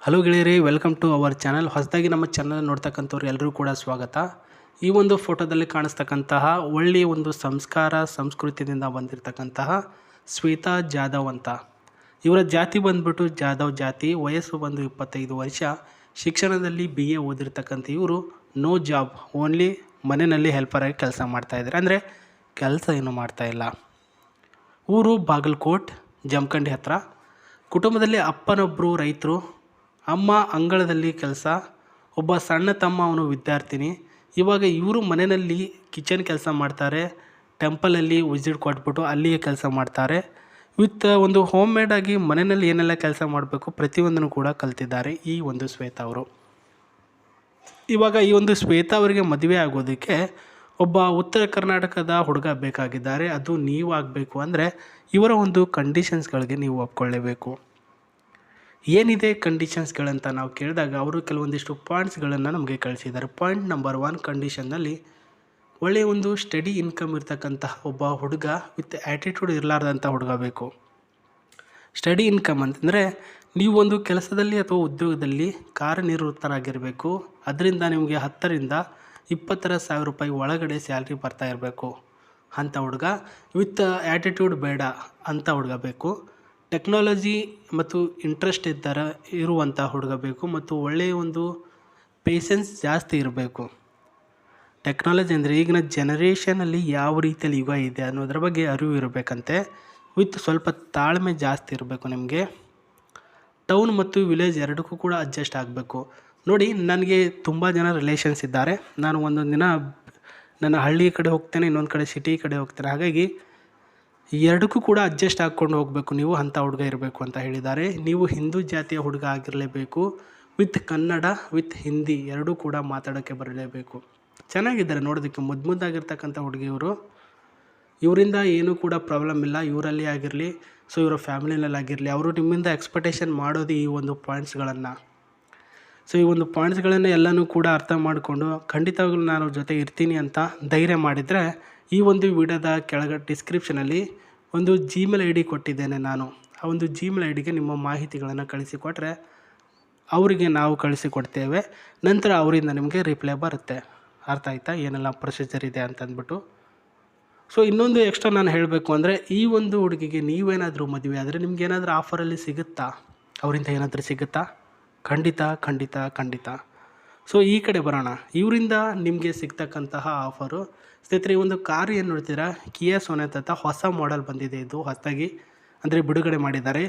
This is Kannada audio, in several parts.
ಹಲೋ ಗೆಳೆಯರೇ, ವೆಲ್ಕಮ್ ಟು ಅವರ್ ಚಾನಲ್. ಹೊಸದಾಗಿ ನಮ್ಮ ಚಾನಲ್ ನೋಡ್ತಕ್ಕಂಥವ್ರು ಎಲ್ಲರೂ ಕೂಡ ಸ್ವಾಗತ. ಈ ಒಂದು ಫೋಟೋದಲ್ಲಿ ಕಾಣಿಸ್ತಕ್ಕಂತಹ ಒಳ್ಳೆಯ ಒಂದು ಸಂಸ್ಕಾರ ಸಂಸ್ಕೃತಿಯಿಂದ ಬಂದಿರತಕ್ಕಂತಹ ಶ್ವೇತಾ ಜಾಧವ್ ಅಂತ. ಇವರ ಜಾತಿ ಬಂದ್ಬಿಟ್ಟು ಜಾಧವ್ ಜಾತಿ. ವಯಸ್ಸು ಬಂದು 25 ವರ್ಷ. ಶಿಕ್ಷಣದಲ್ಲಿ BA ಓದಿರ್ತಕ್ಕಂಥ ಇವರು ನೋ ಜಾಬ್, ಓನ್ಲಿ ಮನೆಯಲ್ಲಿ ಹೆಲ್ಪರಾಗಿ ಕೆಲಸ ಮಾಡ್ತಾಯಿದ್ದಾರೆ. ಅಂದರೆ ಕೆಲಸ ಏನು ಮಾಡ್ತಾಯಿಲ್ಲ. ಊರು ಬಾಗಲಕೋಟ್, ಜಮಖಂಡಿ ಹತ್ರ. ಕುಟುಂಬದಲ್ಲಿ ಅಪ್ಪನೊಬ್ಬರು ರೈತರು, ಅಮ್ಮ ಅಂಗಳದಲ್ಲಿ ಕೆಲಸ, ಒಬ್ಬ ಸಣ್ಣ ತಮ್ಮ, ಅವನು ವಿದ್ಯಾರ್ಥಿನಿ. ಇವಾಗ ಇವರು ಮನೆಯಲ್ಲಿ ಕಿಚನ್ ಕೆಲಸ ಮಾಡ್ತಾರೆ. ಟೆಂಪಲಲ್ಲಿ ವಿಸಿಟ್ ಕೊಟ್ಬಿಟ್ಟು ಅಲ್ಲಿಯೇ ಕೆಲಸ ಮಾಡ್ತಾರೆ. ವಿತ್ ಒಂದು ಹೋಮ್ ಮೇಡಾಗಿ ಮನೆಯಲ್ಲಿ ಏನೆಲ್ಲ ಕೆಲಸ ಮಾಡಬೇಕು ಪ್ರತಿಯೊಂದನ್ನು ಕೂಡ ಕಲ್ತಿದ್ದಾರೆ ಈ ಒಂದು ಶ್ವೇತಾ ಅವರು. ಇವಾಗ ಈ ಒಂದು ಶ್ವೇತಾ ಅವರಿಗೆ ಮದುವೆ ಆಗೋದಕ್ಕೆ ಒಬ್ಬ ಉತ್ತರ ಕರ್ನಾಟಕದ ಹುಡುಗ ಬೇಕಾಗಿದ್ದಾರೆ. ಅದು ನೀವು ಆಗಬೇಕು ಅಂದರೆ ಇವರ ಒಂದು ಕಂಡೀಷನ್ಸ್ಗಳಿಗೆ ನೀವು ಒಪ್ಕೊಳ್ಳೇಬೇಕು. ಏನಿದೆ ಕಂಡೀಷನ್ಸ್ಗಳಂತ ನಾವು ಕೇಳಿದಾಗ ಅವರು ಕೆಲವೊಂದಿಷ್ಟು ಪಾಯಿಂಟ್ಸ್ಗಳನ್ನು ನಮಗೆ ಕಳಿಸಿದ್ದಾರೆ. ಪಾಯಿಂಟ್ ನಂಬರ್ 1 ಕಂಡೀಷನ್ನಲ್ಲಿ ಒಳ್ಳೆಯ ಒಂದು ಸ್ಟಡಿ ಇನ್ಕಮ್ ಇರ್ತಕ್ಕಂತಹ ಒಬ್ಬ ಹುಡುಗ ವಿತ್ ಆ್ಯಟಿಟ್ಯೂಡ್ ಇರಲಾರ್ದಂಥ ಹುಡುಗ ಬೇಕು. ಸ್ಟಡಿ ಇನ್ಕಮ್ ಅಂತಂದರೆ ನೀವು ಒಂದು ಕೆಲಸದಲ್ಲಿ ಅಥವಾ ಉದ್ಯೋಗದಲ್ಲಿ ಕಾರ್ಯನಿರತರಾಗಿರಬೇಕು. ಅದರಿಂದ ನಿಮಗೆ 10,000 to 20,000 ರೂಪಾಯಿ ಒಳಗಡೆ ಸ್ಯಾಲ್ರಿ ಬರ್ತಾ ಇರಬೇಕು. ಅಂಥ ಹುಡುಗ ವಿತ್ ಆ್ಯಟಿಟ್ಯೂಡ್ ಬೇಡ, ಅಂಥ ಹುಡುಗ ಬೇಕು. ಟೆಕ್ನಾಲಜಿ ಮತ್ತು ಇಂಟ್ರೆಸ್ಟ್ ಇರುವಂಥ ಹುಡುಗ ಬೇಕು ಮತ್ತು ಒಳ್ಳೆಯ ಒಂದು ಪೇಷನ್ಸ್ ಜಾಸ್ತಿ ಇರಬೇಕು. ಟೆಕ್ನಾಲಜಿ ಅಂದರೆ ಈಗಿನ ಜನ್ರೇಷನಲ್ಲಿ ಯಾವ ರೀತಿಯಲ್ಲಿ ಯುಗ ಇದೆ ಅನ್ನೋದ್ರ ಬಗ್ಗೆ ಅರಿವು ಇರಬೇಕಂತೆ. ವಿತ್ ಸ್ವಲ್ಪ ತಾಳ್ಮೆ ಜಾಸ್ತಿ ಇರಬೇಕು ನಿಮಗೆ. ಟೌನ್ ಮತ್ತು ವಿಲೇಜ್ ಎರಡಕ್ಕೂ ಕೂಡ ಅಡ್ಜಸ್ಟ್ ಆಗಬೇಕು. ನೋಡಿ, ನನಗೆ ತುಂಬ ಜನ ರಿಲೇಷನ್ಸ್ ಇದ್ದಾರೆ. ನಾನು ಒಂದೊಂದು ದಿನ ನನ್ನ ಹಳ್ಳಿ ಕಡೆ ಹೋಗ್ತೇನೆ, ಇನ್ನೊಂದು ಕಡೆ ಸಿಟಿ ಕಡೆ ಹೋಗ್ತೇನೆ. ಹಾಗಾಗಿ ಎರಡಕ್ಕೂ ಕೂಡ ಅಡ್ಜಸ್ಟ್ ಹಾಕ್ಕೊಂಡು ಹೋಗಬೇಕು ನೀವು, ಅಂಥ ಹುಡುಗ ಇರಬೇಕು ಅಂತ ಹೇಳಿದ್ದಾರೆ. ನೀವು ಹಿಂದೂ ಜಾತಿಯ ಹುಡುಗ ಆಗಿರಲೇಬೇಕು. ವಿತ್ ಕನ್ನಡ ವಿತ್ ಹಿಂದಿ ಎರಡೂ ಕೂಡ ಮಾತಾಡೋಕ್ಕೆ ಬರಲೇಬೇಕು. ಚೆನ್ನಾಗಿದ್ದಾರೆ ನೋಡೋದಕ್ಕೆ, ಮುದ್ದಾಗಿರ್ತಕ್ಕಂಥ ಹುಡುಗಿಯವರು. ಇವರಿಂದ ಏನೂ ಕೂಡ ಪ್ರಾಬ್ಲಮ್ ಇಲ್ಲ, ಇವರಲ್ಲಿ ಆಗಿರಲಿ, ಸೊ ಇವರ ಫ್ಯಾಮಿಲಿನಲ್ಲಿ ಆಗಿರಲಿ. ಅವರು ನಿಮ್ಮಿಂದ ಎಕ್ಸ್ಪೆಕ್ಟೇಷನ್ ಮಾಡೋದು ಈ ಒಂದು ಪಾಯಿಂಟ್ಸ್ಗಳನ್ನು. ಸೊ ಈ ಒಂದು ಪಾಯಿಂಟ್ಸ್ಗಳನ್ನು ಎಲ್ಲನೂ ಕೂಡ ಅರ್ಥ ಮಾಡಿಕೊಂಡು ಖಂಡಿತವಾಗ್ಲೂ ನಾನು ಜೊತೆ ಇರ್ತೀನಿ ಅಂತ ಧೈರ್ಯ ಮಾಡಿದರೆ ಈ ಒಂದು ವಿಡಿಯೋದ ಕೆಳಗಡೆ ಡಿಸ್ಕ್ರಿಪ್ಷನಲ್ಲಿ ಒಂದು Gmail ID ಕೊಟ್ಟಿದ್ದೇನೆ ನಾನು. ಆ ಒಂದು Gmail IDಗೆ ನಿಮ್ಮ ಮಾಹಿತಿಗಳನ್ನು ಕಳಿಸಿಕೊಟ್ರೆ ಅವರಿಗೆ ನಾವು ಕಳಿಸಿಕೊಡ್ತೇವೆ. ನಂತರ ಅವರಿಂದ ನಿಮಗೆ ರಿಪ್ಲೈ ಬರುತ್ತೆ. ಅರ್ಥ ಆಯ್ತಾ ಏನೆಲ್ಲ ಪ್ರೊಸೀಜರ್ ಇದೆ ಅಂತಂದ್ಬಿಟ್ಟು. ಸೊ ಇನ್ನೊಂದು ಎಕ್ಸ್ಟ್ರಾ ನಾನು ಹೇಳಬೇಕು ಅಂದರೆ, ಈ ಒಂದು ಹುಡುಗಿಗೆ ನೀವೇನಾದರೂ ಮದುವೆ ಆದರೆ ನಿಮ್ಗೇನಾದರೂ ಆಫರಲ್ಲಿ ಸಿಗುತ್ತಾ? ಅವರಿಂದ ಏನಾದರೂ ಸಿಗುತ್ತಾ? ಖಂಡಿತ ಖಂಡಿತ ಖಂಡಿತ. ಸೊ ಈ ಕಡೆ ಬರೋಣ. ಇವರಿಂದ ನಿಮಗೆ ಸಿಗ್ತಕ್ಕಂತಹ ಆಫರು ಸ್ನೇಹಿತರೆ, ಈ ಒಂದು ಕಾರ್ ಏನು ನೋಡ್ತೀರಾ, ಕಿಯಾ ಸೋನೆಟ್ ಅಂತ ಹೊಸ ಮಾಡೆಲ್ ಬಂದಿದೆ. ಇದು ಹೊಸದಾಗಿ ಅಂದರೆ ಬಿಡುಗಡೆ ಮಾಡಿದ್ದಾರೆ.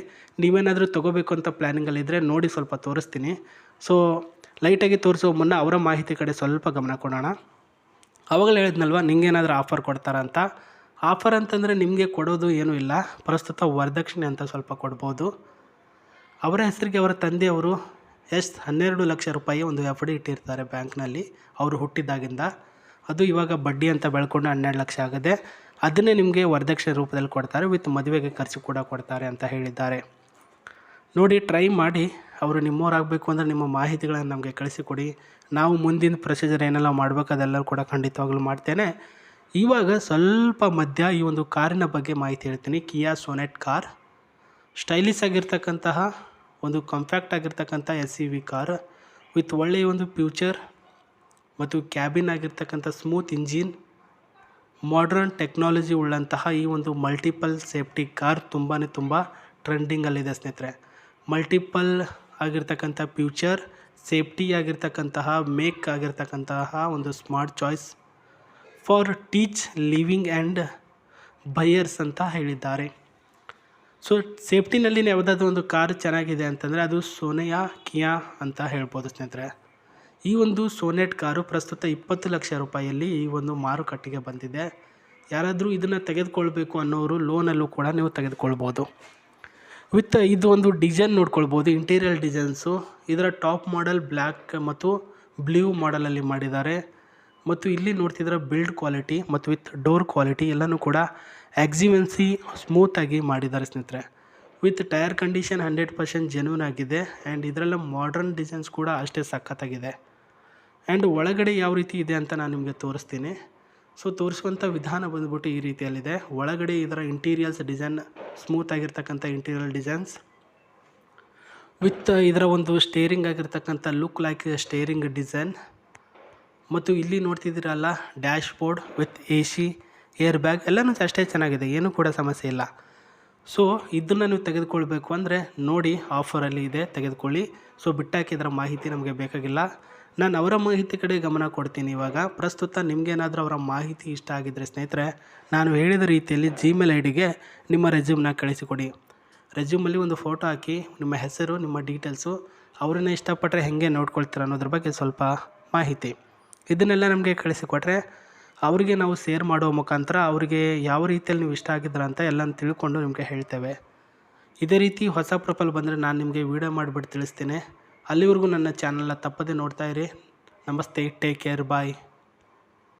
ನೀವೇನಾದರೂ ತೊಗೋಬೇಕು ಅಂತ ಪ್ಲ್ಯಾನಿಂಗಲ್ಲಿದ್ದರೆ ನೋಡಿ, ಸ್ವಲ್ಪ ತೋರಿಸ್ತೀನಿ. ಸೊ ಲೈಟಾಗಿ ತೋರಿಸೋ ಮುನ್ನ ಅವರ ಮಾಹಿತಿ ಕಡೆ ಸ್ವಲ್ಪ ಗಮನ ಕೊಡೋಣ. ಆವಾಗಲೇ ಹೇಳಿದ್ನಲ್ವ ನಿಮಗೇನಾದರೂ ಆಫರ್ ಕೊಡ್ತಾರ ಅಂತ. ಆಫರ್ ಅಂತಂದರೆ ನಿಮಗೆ ಕೊಡೋದು ಏನೂ ಇಲ್ಲ, ಪ್ರಸ್ತುತ ವರದಕ್ಷಿಣೆ ಅಂತ ಸ್ವಲ್ಪ ಕೊಡ್ಬೋದು. ಅವರ ಹೆಸರಿಗೆ ಅವರ ತಂದೆಯವರು 12 ಲಕ್ಷ ರೂಪಾಯಿ ಒಂದು FD ಇಟ್ಟಿರ್ತಾರೆ ಬ್ಯಾಂಕ್ನಲ್ಲಿ ಅವರು ಹುಟ್ಟಿದಾಗಿಂದ. ಅದು ಇವಾಗ ಬಡ್ಡಿ ಅಂತ ಬೆಳ್ಕೊಂಡು 12 ಲಕ್ಷ ಆಗಿದೆ. ಅದನ್ನೇ ನಿಮಗೆ ವರದಕ್ಷಿಣೆ ರೂಪದಲ್ಲಿ ಕೊಡ್ತಾರೆ, ವಿತ್ ಮದುವೆಗೆ ಖರ್ಚು ಕೂಡ ಕೊಡ್ತಾರೆ ಅಂತ ಹೇಳಿದ್ದಾರೆ. ನೋಡಿ, ಟ್ರೈ ಮಾಡಿ. ಅವರು ನಿಮ್ಮವರಾಗಬೇಕು ಅಂದರೆ ನಿಮ್ಮ ಮಾಹಿತಿಗಳನ್ನು ನಮಗೆ ಕಳಿಸಿಕೊಡಿ. ನಾವು ಮುಂದಿನ ಪ್ರೊಸೀಜರ್ ಏನೆಲ್ಲ ಮಾಡಬೇಕು ಅದೆಲ್ಲರೂ ಕೂಡ ಖಂಡಿತವಾಗ್ಲೂ ಮಾಡ್ತೇನೆ. ಇವಾಗ ಸ್ವಲ್ಪ ಮಧ್ಯ ಈ ಒಂದು ಕಾರಿನ ಬಗ್ಗೆ ಮಾಹಿತಿ ಹೇಳ್ತೀನಿ. ಕಿಯಾ ಸೋನೆಟ್ ಕಾರ್ ಸ್ಟೈಲಿಶ್ ಆಗಿರ್ತಕ್ಕಂತಹ ಒಂದು ಕಾಂಪ್ಯಾಕ್ಟ್ ಆಗಿರ್ತಕ್ಕಂಥ SUV ಕಾರ್ ವಿತ್ ಒಳ್ಳೆಯ ಒಂದು ಫ್ಯೂಚರ್ ಮತ್ತು ಕ್ಯಾಬಿನ್ ಆಗಿರ್ತಕ್ಕಂಥ ಸ್ಮೂತ್ ಇಂಜಿನ್, ಮಾಡ್ರನ್ ಟೆಕ್ನಾಲಜಿ ಉಳ್ಳಂತಹ ಈ ಒಂದು ಮಲ್ಟಿಪಲ್ ಸೇಫ್ಟಿ ಕಾರ್ ತುಂಬ ಟ್ರೆಂಡಿಂಗಲ್ಲಿದೆ ಸ್ನೇಹಿತರೆ. ಮಲ್ಟಿಪಲ್ ಆಗಿರ್ತಕ್ಕಂಥ ಫ್ಯೂಚರ್, ಸೇಫ್ಟಿ ಆಗಿರ್ತಕ್ಕಂತಹ, ಮೇಕ್ ಆಗಿರ್ತಕ್ಕಂತಹ ಒಂದು smart choice for teach living and buyers ಅಂತ ಹೇಳಿದ್ದಾರೆ. ಸೊ ಸೇಫ್ಟಿನಲ್ಲಿ ಯಾವುದಾದ್ರೂ ಒಂದು ಕಾರ್ ಚೆನ್ನಾಗಿದೆ ಅಂತಂದರೆ ಅದು ಸೋನೆಯಾ ಕಿಯಾ ಅಂತ ಹೇಳ್ಬೋದು ಸ್ನೇಹಿತರೆ. ಈ ಒಂದು ಸೋನೆಟ್ ಕಾರು ಪ್ರಸ್ತುತ 20 ಲಕ್ಷ ರೂಪಾಯಿಯಲ್ಲಿ ಈ ಒಂದು ಮಾರುಕಟ್ಟೆಗೆ ಬಂದಿದೆ. ಯಾರಾದರೂ ಇದನ್ನು ತೆಗೆದುಕೊಳ್ಬೇಕು ಅನ್ನೋರು ಲೋನಲ್ಲೂ ಕೂಡ ನೀವು ತೆಗೆದುಕೊಳ್ಬೋದು. ವಿತ್ ಇದು ಒಂದು ಡಿಸೈನ್ ನೋಡ್ಕೊಳ್ಬೋದು, ಇಂಟೀರಿಯರ್ ಡಿಸೈನ್ಸು. ಇದರ ಟಾಪ್ ಮಾಡೆಲ್ ಬ್ಲ್ಯಾಕ್ ಮತ್ತು ಬ್ಲೂ ಮಾಡೆಲಲ್ಲಿ ಮಾಡಿದ್ದಾರೆ. ಮತ್ತು ಇಲ್ಲಿ ನೋಡ್ತಿದ್ರೆ ಬಿಲ್ಡ್ ಕ್ವಾಲಿಟಿ ಮತ್ತು ವಿತ್ ಡೋರ್ ಕ್ವಾಲಿಟಿ ಎಲ್ಲನೂ ಕೂಡ ಎಕ್ಸಿಮೆನ್ಸಿ ಸ್ಮೂತಾಗಿ ಮಾಡಿದ್ದಾರೆ ಸ್ನೇಹಿತರೆ. ವಿತ್ ಟೈರ್ ಕಂಡೀಷನ್ 100% ಜೆನ್ಯೂನ್ ಆಗಿದೆ. ಆ್ಯಂಡ್ ಇದರೆಲ್ಲ ಮಾಡ್ರನ್ ಡಿಸೈನ್ಸ್ ಕೂಡ ಅಷ್ಟೇ ಸಖತ್ತಾಗಿದೆ. ಆ್ಯಂಡ್ ಒಳಗಡೆ ಯಾವ ರೀತಿ ಇದೆ ಅಂತ ನಾನು ನಿಮಗೆ ತೋರಿಸ್ತೀನಿ. ಸೊ ತೋರಿಸುವಂಥ ವಿಧಾನ ಬಂದ್ಬಿಟ್ಟು ಈ ರೀತಿಯಲ್ಲಿದೆ. ಒಳಗಡೆ ಇದರ ಇಂಟೀರಿಯರ್ಸ್ ಡಿಸೈನ್ ಸ್ಮೂತ್ ಆಗಿರ್ತಕ್ಕಂಥ ಇಂಟೀರಿಯರ್ ಡಿಸೈನ್ಸ್ ವಿತ್ ಇದರ ಒಂದು ಸ್ಟೇರಿಂಗ್ ಆಗಿರ್ತಕ್ಕಂಥ ಲುಕ್ ಲೈಕ್ ಸ್ಟೇರಿಂಗ್ ಡಿಸೈನ್. ಮತ್ತು ಇಲ್ಲಿ ನೋಡ್ತಿದ್ದೀರಲ್ಲ dashboard with AC, air bag ಎಲ್ಲನೂ ಅಷ್ಟೇ ಚೆನ್ನಾಗಿದೆ, ಏನೂ ಕೂಡ ಸಮಸ್ಯೆ ಇಲ್ಲ. ಸೊ ಇದನ್ನು ನೀವು ತೆಗೆದುಕೊಳ್ಬೇಕು ಅಂದರೆ ನೋಡಿ ಆಫರಲ್ಲಿ ಇದೆ, ತೆಗೆದುಕೊಳ್ಳಿ. ಸೊ ಬಿಟ್ಟಾಕಿದರ ಮಾಹಿತಿ ನಮಗೆ ಬೇಕಾಗಿಲ್ಲ, ನಾನು ಅವರ ಮಾಹಿತಿ ಕಡೆ ಗಮನ ಕೊಡ್ತೀನಿ. ಇವಾಗ ಪ್ರಸ್ತುತ ನಿಮಗೇನಾದರೂ ಅವರ ಮಾಹಿತಿ ಇಷ್ಟ ಆಗಿದ್ದರೆ ಸ್ನೇಹಿತರೆ, ನಾನು ಹೇಳಿದ ರೀತಿಯಲ್ಲಿ Gmail ID-ಗೆ ನಿಮ್ಮ ರೆಸ್ಯೂಮ್ನ ಕಳಿಸಿಕೊಡಿ. ರೆಸ್ಯೂಮಲ್ಲಿ ಒಂದು ಫೋಟೋ ಹಾಕಿ, ನಿಮ್ಮ ಹೆಸರು, ನಿಮ್ಮ ಡೀಟೇಲ್ಸು, ಅವರನ್ನ ಇಷ್ಟಪಟ್ಟರೆ ಹೇಗೆ ನೋಡ್ಕೊಳ್ತೀರ ಅನ್ನೋದ್ರ ಬಗ್ಗೆ ಸ್ವಲ್ಪ ಮಾಹಿತಿ ಇದನ್ನೆಲ್ಲ ನಮಗೆ ಕಳಿಸಿಕೊಟ್ರೆ ಅವರಿಗೆ ನಾವು ಶೇರ್ ಮಾಡೋ ಮುಖಾಂತರ ಅವರಿಗೆ ಯಾವ ರೀತಿಯಲ್ಲಿ ನೀವು ಇಷ್ಟ ಆಗಿದ್ದೀರ ಅಂತ ಎಲ್ಲನೂ ತಿಳ್ಕೊಂಡು ನಿಮಗೆ ಹೇಳ್ತೇವೆ. ಇದೇ ರೀತಿ ಹೊಸ ಪ್ರೊಫೈಲ್ ಬಂದರೆ ನಾನು ನಿಮಗೆ ವೀಡಿಯೋ ಮಾಡಿಬಿಟ್ಟು ತಿಳಿಸ್ತೇನೆ. ಅಲ್ಲಿವರೆಗೂ ನನ್ನ ಚಾನಲ್ನ ತಪ್ಪದೇ ನೋಡ್ತಾ ಇರಿ. ನಮಸ್ತೆ, ಟೇಕ್ ಕೇರ್, ಬಾಯ್.